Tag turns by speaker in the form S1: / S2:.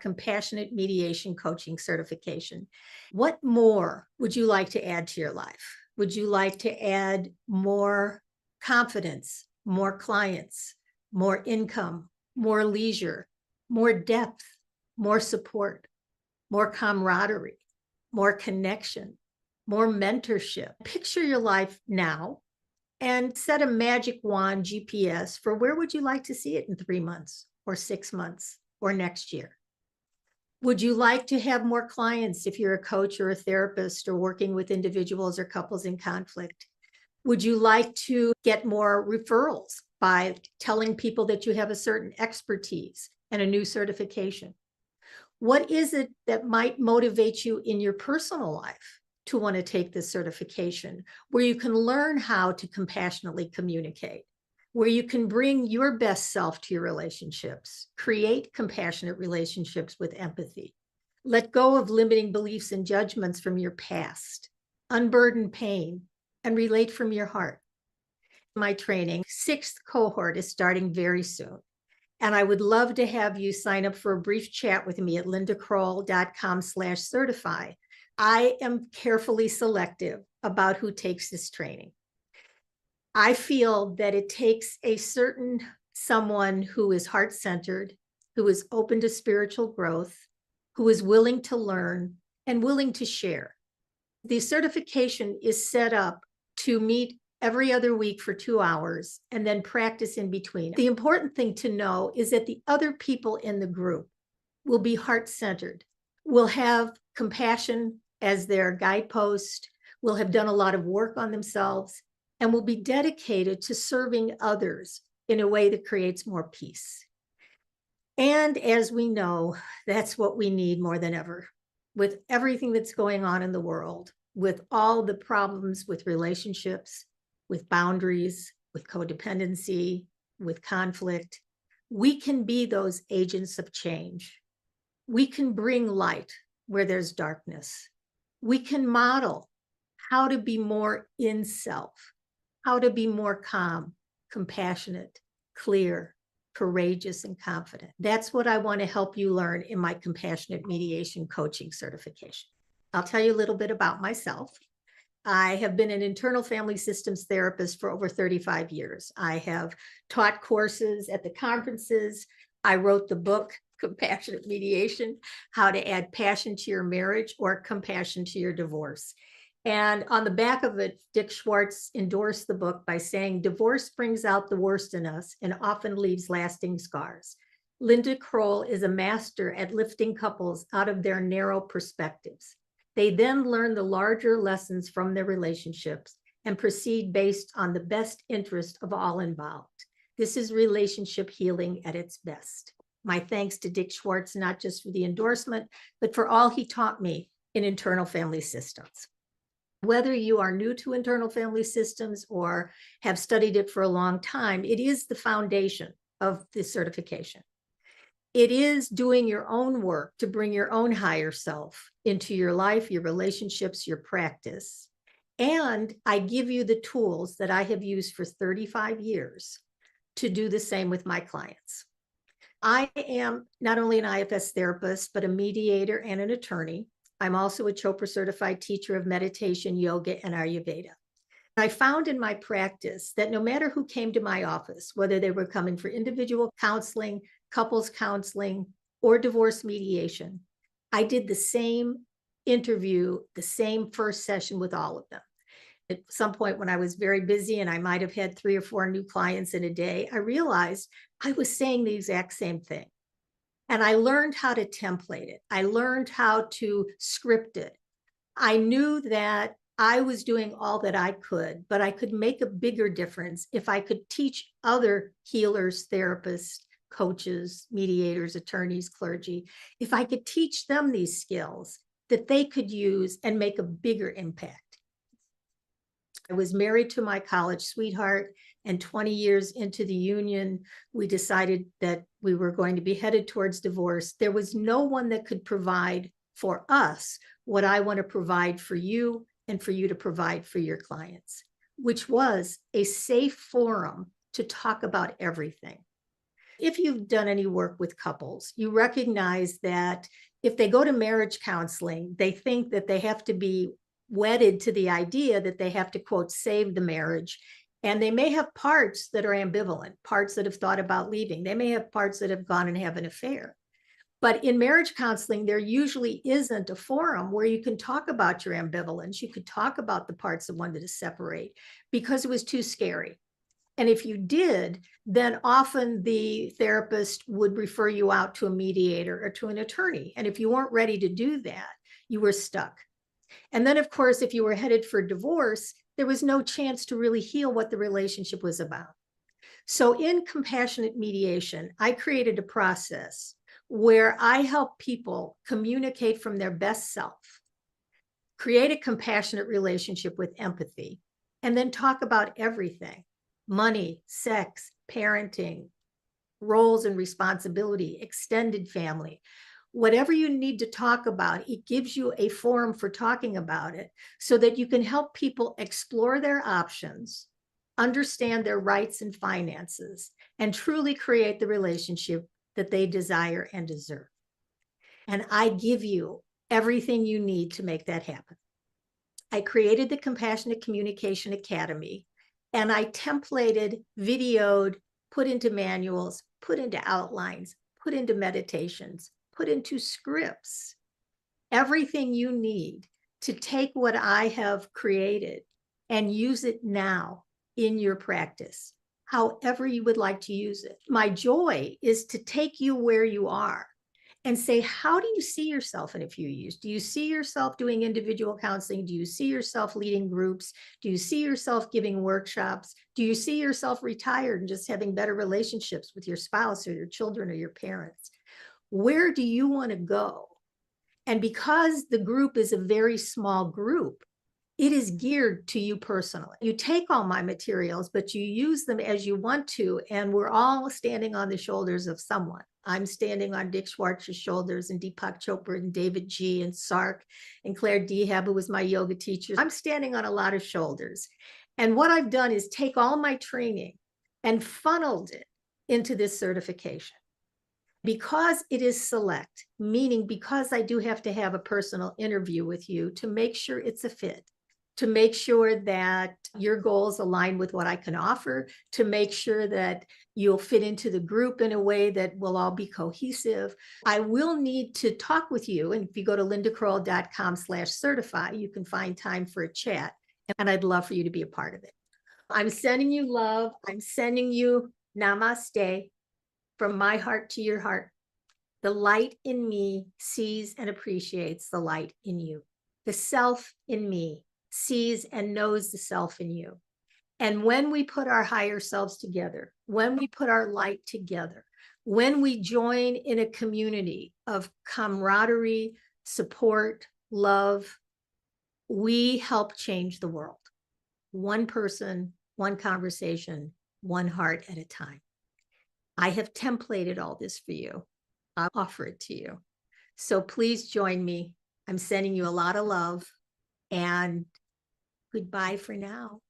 S1: Compassionate Mediation Coaching Certification. What more would you like to add to your life? Would you like to add more confidence, more clients, more income, more leisure, more depth, more support, more camaraderie, more connection, more mentorship? Picture your life now and set a magic wand GPS for where would you like to see it in 3 months or 6 months or next year? Would you like to have more clients if you're a coach or a therapist or working with individuals or couples in conflict? Would you like to get more referrals by telling people that you have a certain expertise and a new certification? What is it that might motivate you in your personal life to want to take this certification, where you can learn how to compassionately communicate, where you can bring your best self to your relationships, create compassionate relationships with empathy, let go of limiting beliefs and judgments from your past, unburden pain, and relate from your heart? My training, 6th cohort, is starting very soon. And I would love to have you sign up for a brief chat with me at lindakroll.com/certify. I am carefully selective about who takes this training. I feel that it takes a certain someone who is heart-centered, who is open to spiritual growth, who is willing to learn and willing to share. The certification is set up to meet every other week for 2 hours and then practice in between. The important thing to know is that the other people in the group will be heart-centered, will have compassion as their guidepost, will have done a lot of work on themselves, and will be dedicated to serving others in a way that creates more peace. And as we know, that's what we need more than ever. With everything that's going on in the world, with all the problems with relationships, with boundaries, with codependency, with conflict, we can be those agents of change. We can bring light where there's darkness. We can model how to be more in self, how to be more calm, compassionate, clear, courageous, and confident. That's what I want to help you learn in my Compassionate Mediation Coaching Certification. I'll tell you a little bit about myself. I have been an internal family systems therapist for over 35 years. I have taught courses at the conferences. I wrote the book, Compassionate Mediation, How to Add Passion to Your Marriage or Compassion to Your Divorce. And on the back of it, Dick Schwartz endorsed the book by saying, divorce brings out the worst in us and often leaves lasting scars. Linda Kroll is a master at lifting couples out of their narrow perspectives. They then learn the larger lessons from their relationships and proceed based on the best interest of all involved. This is relationship healing at its best. My thanks to Dick Schwartz, not just for the endorsement, but for all he taught me in internal family systems. Whether you are new to internal family systems or have studied it for a long time, it is the foundation of this certification. It is doing your own work to bring your own higher self into your life, your relationships, your practice. And I give you the tools that I have used for 35 years to do the same with my clients. I am not only an IFS therapist, but a mediator and an attorney. I'm also a Chopra Certified Teacher of Meditation, Yoga, and Ayurveda. I found in my practice that no matter who came to my office, whether they were coming for individual counseling, couples counseling, or divorce mediation, I did the same interview, the same first session with all of them. At some point when I was very busy and I might have had 3 or 4 new clients in a day, I realized I was saying the exact same thing. And I learned how to template it. I learned how to script it. I knew that I was doing all that I could, but I could make a bigger difference if I could teach other healers, therapists, coaches, mediators, attorneys, clergy, if I could teach them these skills that they could use and make a bigger impact. I was married to my college sweetheart, and 20 years into the union, we decided that we were going to be headed towards divorce. There was no one that could provide for us what I want to provide for you and for you to provide for your clients, which was a safe forum to talk about everything. If you've done any work with couples, you recognize that if they go to marriage counseling, they think that they have to be wedded to the idea that they have to, quote, save the marriage. And they may have parts that are ambivalent, parts that have thought about leaving. They may have parts that have gone and have an affair. But in marriage counseling, there usually isn't a forum where you can talk about your ambivalence. You could talk about the parts that wanted to separate because it was too scary. And if you did, then often the therapist would refer you out to a mediator or to an attorney. And if you weren't ready to do that, you were stuck. And then, of course, if you were headed for divorce, there was no chance to really heal what the relationship was about. So in compassionate mediation, I created a process where I help people communicate from their best self, create a compassionate relationship with empathy, and then talk about everything: money, sex, parenting, roles and responsibility, extended family. Whatever you need to talk about, it gives you a forum for talking about it so that you can help people explore their options, understand their rights and finances, and truly create the relationship that they desire and deserve. And I give you everything you need to make that happen. I created the Compassionate Communication Academy, and I templated, videoed, put into manuals, put into outlines, put into meditations, put into scripts, everything you need to take what I have created and use it now in your practice, however you would like to use it. My joy is to take you where you are and say, how do you see yourself in a few years? Do you see yourself doing individual counseling? Do you see yourself leading groups? Do you see yourself giving workshops? Do you see yourself retired and just having better relationships with your spouse or your children or your parents? Where do you want to go? And because the group is a very small group, it is geared to you personally. You take all my materials, but you use them as you want to, and we're all standing on the shoulders of someone. I'm standing on Dick Schwartz's shoulders, and Deepak Chopra, and David G, and Sark, and Claire Dehab, who was my yoga teacher. I'm standing on a lot of shoulders. And what I've done is take all my training and funneled it into this certification. Because it is select, meaning because I do have to have a personal interview with you to make sure it's a fit, to make sure that your goals align with what I can offer, to make sure that you'll fit into the group in a way that will all be cohesive. I will need to talk with you. And if you go to lindakroll.com/certify, you can find time for a chat. And I'd love for you to be a part of it. I'm sending you love. I'm sending you namaste from my heart to your heart. The light in me sees and appreciates the light in you. The self in me sees and knows the self in you. And when we put our higher selves together, when we put our light together, when we join in a community of camaraderie, support, love, we help change the world. One person, one conversation, one heart at a time. I have templated all this for you. I'll offer it to you. So please join me. I'm sending you a lot of love, and goodbye for now.